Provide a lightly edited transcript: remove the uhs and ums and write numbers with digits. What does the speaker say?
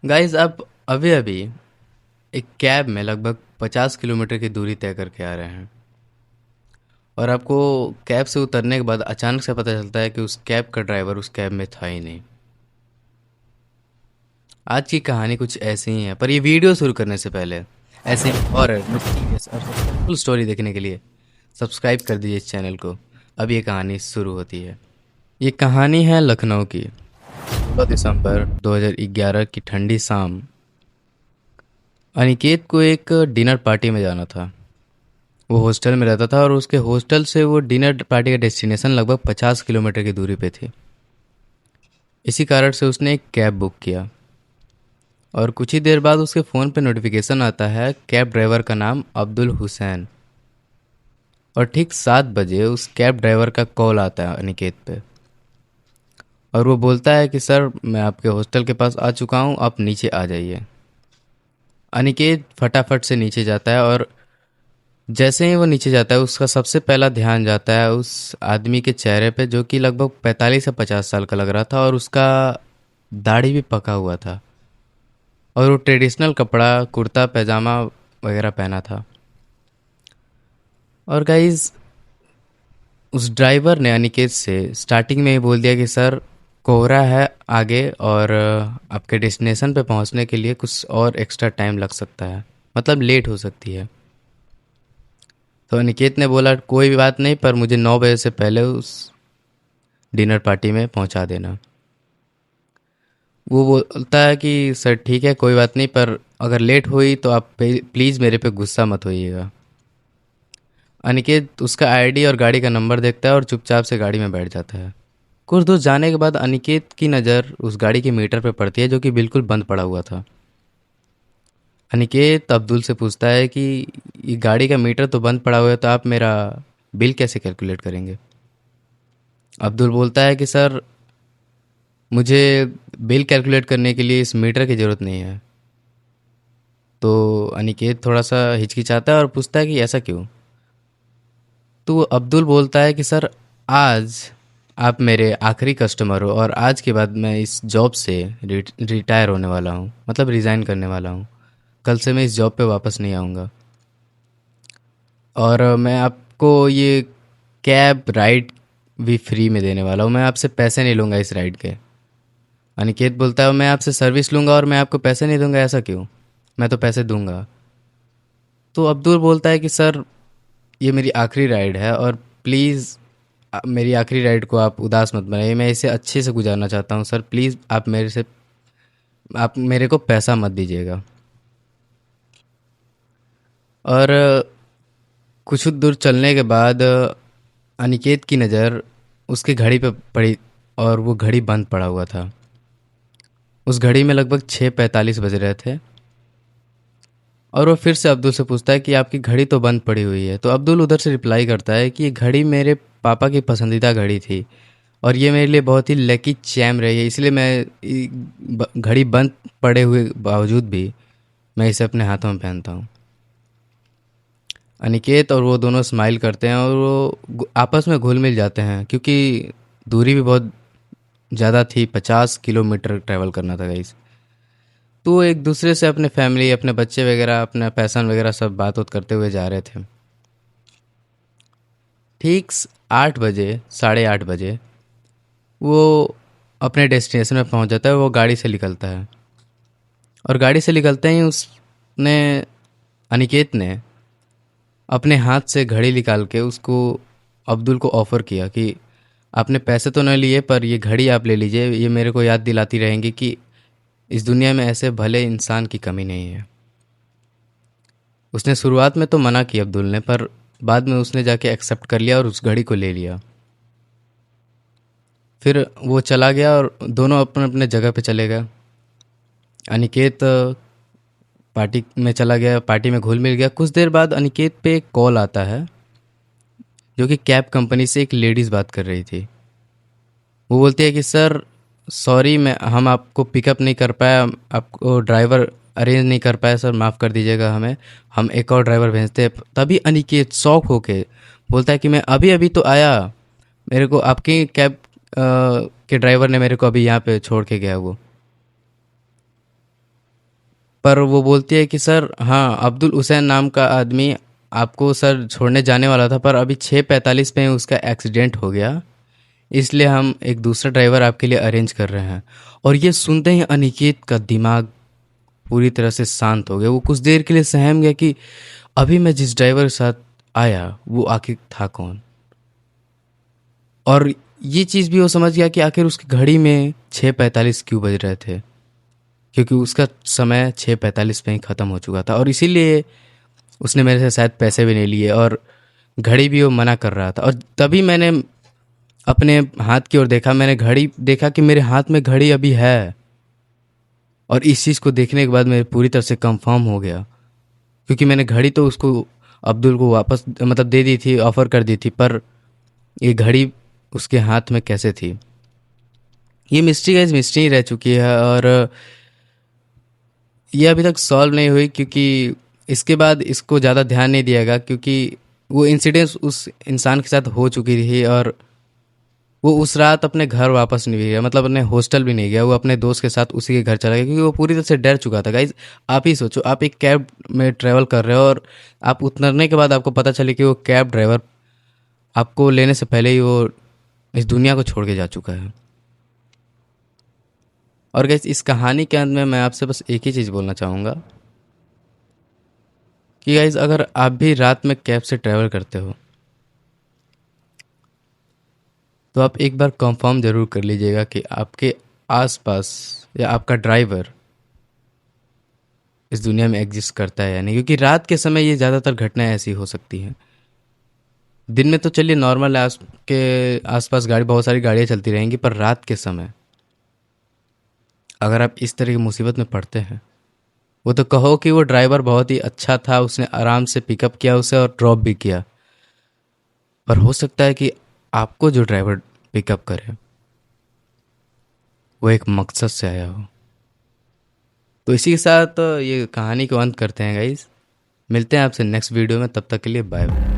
Guys आप अभी अभी एक कैब में लगभग 50 किलोमीटर की दूरी तय करके आ रहे हैं और आपको कैब से उतरने के बाद अचानक से पता चलता है कि उस कैब का ड्राइवर उस कैब में था ही नहीं। आज की कहानी कुछ ऐसी ही है, पर ये वीडियो शुरू करने से पहले ऐसे और मिस्टीरियस और फुल स्टोरी देखने के लिए सब्सक्राइब कर दीजिए इस चैनल को। अब ये कहानी शुरू होती है। ये कहानी है लखनऊ की। 16 दिसंबर 2011 की ठंडी शाम। अनिकेत को एक डिनर पार्टी में जाना था। वो हॉस्टल में रहता था और उसके हॉस्टल से वो डिनर पार्टी का डेस्टिनेशन लगभग 50 किलोमीटर की दूरी पे थी। इसी कारण से उसने एक कैब बुक किया और कुछ ही देर बाद उसके फ़ोन पे नोटिफिकेशन आता है, कैब ड्राइवर का नाम अब्दुल हुसैन। और ठीक 7 बजे उस कैब ड्राइवर का कॉल आता है अनिकेत पे और वो बोलता है कि सर मैं आपके हॉस्टल के पास आ चुका हूँ, आप नीचे आ जाइए। अनिकेत फटाफट से नीचे जाता है और जैसे ही वो नीचे जाता है उसका सबसे पहला ध्यान जाता है उस आदमी के चेहरे पे, जो कि लगभग 45 से 50 साल का लग रहा था और उसका दाढ़ी भी पका हुआ था और वो ट्रेडिशनल कपड़ा कुर्ता पैजामा वगैरह पहना था। और गाइज उस ड्राइवर ने अनिकेत से स्टार्टिंग में ही बोल दिया कि सर कोहरा है आगे और आपके डेस्टिनेशन पे पहुंचने के लिए कुछ और एक्स्ट्रा टाइम लग सकता है, मतलब लेट हो सकती है। तो अनिकेत ने बोला कोई भी बात नहीं, पर मुझे 9 बजे से पहले उस डिनर पार्टी में पहुंचा देना। वो बोलता है कि सर ठीक है कोई बात नहीं, पर अगर लेट हुई तो आप प्लीज़ मेरे पे गुस्सा मत होइएगा। अनिकेत उसका आईडी और गाड़ी का नंबर देखता है और चुपचाप से गाड़ी में बैठ जाता है। कुछ दूर जाने के बाद अनिकेत की नज़र उस गाड़ी के मीटर पे पड़ती है, जो कि बिल्कुल बंद पड़ा हुआ था। अनिकेत अब्दुल से पूछता है कि ये गाड़ी का मीटर तो बंद पड़ा हुआ है, तो आप मेरा बिल कैसे कैलकुलेट करेंगे। अब्दुल बोलता है कि सर मुझे बिल कैलकुलेट करने के लिए इस मीटर की ज़रूरत नहीं है। तो अनिकेत थोड़ा सा हिचकिचाता है और पूछता है कि ऐसा क्यों। तो अब्दुल बोलता है कि सर आज आप मेरे आखिरी कस्टमर हो और आज के बाद मैं इस जॉब से रिटायर होने वाला हूँ, मतलब रिज़ाइन करने वाला हूँ। कल से मैं इस जॉब पे वापस नहीं आऊँगा और मैं आपको ये कैब राइड भी फ्री में देने वाला हूँ। मैं आपसे पैसे नहीं लूँगा इस राइड के। अनिकेत बोलता है मैं आपसे सर्विस लूँगा और मैं आपको पैसे नहीं दूंगा, ऐसा क्यों? मैं तो पैसे दूंगा। तो अब्दुल बोलता है कि सर ये मेरी आखिरी राइड है और प्लीज़ मेरी आखिरी राइड को आप उदास मत बनाइए, मैं इसे अच्छे से गुजारना चाहता हूँ सर, प्लीज़ आप मेरे को पैसा मत दीजिएगा। और कुछ दूर चलने के बाद अनिकेत की नज़र उसकी घड़ी पे पड़ी और वो घड़ी बंद पड़ा हुआ था। उस घड़ी में लगभग 6:45 बज रहे थे और वो फिर से अब्दुल से पूछता है कि आपकी घड़ी तो बंद पड़ी हुई है। तो अब्दुल उधर से रिप्लाई करता है कि ये घड़ी मेरे पापा की पसंदीदा घड़ी थी और ये मेरे लिए बहुत ही लकी चैम रही है, इसलिए घड़ी बंद पड़े हुए बावजूद भी मैं इसे अपने हाथों में पहनता हूँ। अनिकेत और वो दोनों स्माइल करते हैं और वो आपस में घुल मिल जाते हैं, क्योंकि दूरी भी बहुत ज़्यादा थी, 50 किलोमीटर ट्रैवल करना था गाइस। तो वो एक दूसरे से अपने फैमिली अपने बच्चे वगैरह अपना पैसन वगैरह सब बात उत करते हुए जा रहे थे। ठीक 8 बजे 8:30 बजे वो अपने डेस्टिनेशन में पहुंच जाता है। वो गाड़ी से निकलता है और गाड़ी से निकलते ही उसने अनिकेत ने अपने हाथ से घड़ी निकाल के उसको अब्दुल को ऑफ़र किया कि आपने पैसे तो न लिए, पर ये घड़ी आप ले लीजिए, ये मेरे को याद दिलाती रहेंगी कि इस दुनिया में ऐसे भले इंसान की कमी नहीं है। उसने शुरुआत में तो मना की अब्दुल ने, पर बाद में उसने जाके एक्सेप्ट कर लिया और उस घड़ी को ले लिया। फिर वो चला गया और दोनों अपने अपने जगह पे चले गए। अनिकेत पार्टी में चला गया, पार्टी में घुल मिल गया। कुछ देर बाद अनिकेत पे एक कॉल आता है, जो कि कैब कंपनी से एक लेडीज़ बात कर रही थी। वो बोलती है कि सर सॉरी, मैं हम आपको पिकअप नहीं कर पाया, आपको ड्राइवर अरेंज नहीं कर पाया सर, माफ़ कर दीजिएगा हमें, हम एक और ड्राइवर भेजते हैं। तभी अनिकेत शौक होके बोलता है कि मैं अभी अभी तो आया, मेरे को आपकी कैब के ड्राइवर ने मेरे को अभी यहाँ पे छोड़ के गया वो। पर वो बोलती है कि सर हाँ, अब्दुल हुसैन नाम का आदमी आपको सर छोड़ने जाने वाला था, पर अभी 6:45 पे उसका एक्सीडेंट हो गया, इसलिए हम एक दूसरा ड्राइवर आपके लिए अरेंज कर रहे हैं। और ये सुनते ही अनिकेत का दिमाग पूरी तरह से शांत हो गया। वो कुछ देर के लिए सहम गया कि अभी मैं जिस ड्राइवर के साथ आया वो आखिर था कौन। और ये चीज़ भी वो समझ गया कि आखिर उसकी घड़ी में 6:45 क्यों बज रहे थे, क्योंकि उसका समय 6:45 पे ही ख़त्म हो चुका था। और इसीलिए उसने मेरे से शायद पैसे भी नहीं लिए, और घड़ी भी वो मना कर रहा था। और तभी मैंने अपने हाथ की ओर देखा, मैंने घड़ी देखा कि मेरे हाथ में घड़ी अभी है। और इस चीज़ को देखने के बाद मैं पूरी तरह से कंफर्म हो गया, क्योंकि मैंने घड़ी तो उसको, अब्दुल को वापस मतलब दे दी थी, ऑफ़र कर दी थी, पर ये घड़ी उसके हाथ में कैसे थी। ये मिस्ट्री गाइस मिस्ट्री रह चुकी है, और ये अभी तक सॉल्व नहीं हुई, क्योंकि इसके बाद इसको ज़्यादा ध्यान नहीं दिया गया, क्योंकि वो इंसिडेंस उस इंसान के साथ हो चुकी थी। और वो उस रात अपने घर वापस नहीं गया, मतलब अपने हॉस्टल भी नहीं गया, वो अपने दोस्त के साथ उसी के घर चला गया, क्योंकि वो पूरी तरह से डर चुका था। गाइज आप ही सोचो, आप एक कैब में ट्रैवल कर रहे हो, और आप उतरने के बाद आपको पता चले कि वो कैब ड्राइवर आपको लेने से पहले ही वो इस दुनिया को छोड़ के जा चुका है। और गाइज इस कहानी के अंत में मैं आपसे बस एक ही चीज़ बोलना चाहूँगा कि गाइज अगर आप भी रात में कैब से ट्रैवल करते हो तो आप एक बार कंफर्म ज़रूर कर लीजिएगा कि आपके आसपास या आपका ड्राइवर इस दुनिया में एग्जिस्ट करता है या नहीं, क्योंकि रात के समय ये ज़्यादातर घटनाएं ऐसी हो सकती हैं। दिन में तो चलिए नॉर्मल है, के आसपास गाड़ी, बहुत सारी गाड़ियाँ चलती रहेंगी, पर रात के समय अगर आप इस तरह की मुसीबत में पड़ते हैं, वो तो कहो कि वो ड्राइवर बहुत ही अच्छा था, उसने आराम से पिकअप किया उसे और ड्रॉप भी किया, पर हो सकता है कि आपको जो ड्राइवर पिकअप करे वो एक मकसद से आया हो। तो इसी के साथ ये कहानी को अंत करते हैं गाइस। मिलते हैं आपसे नेक्स्ट वीडियो में, तब तक के लिए बाय बाय।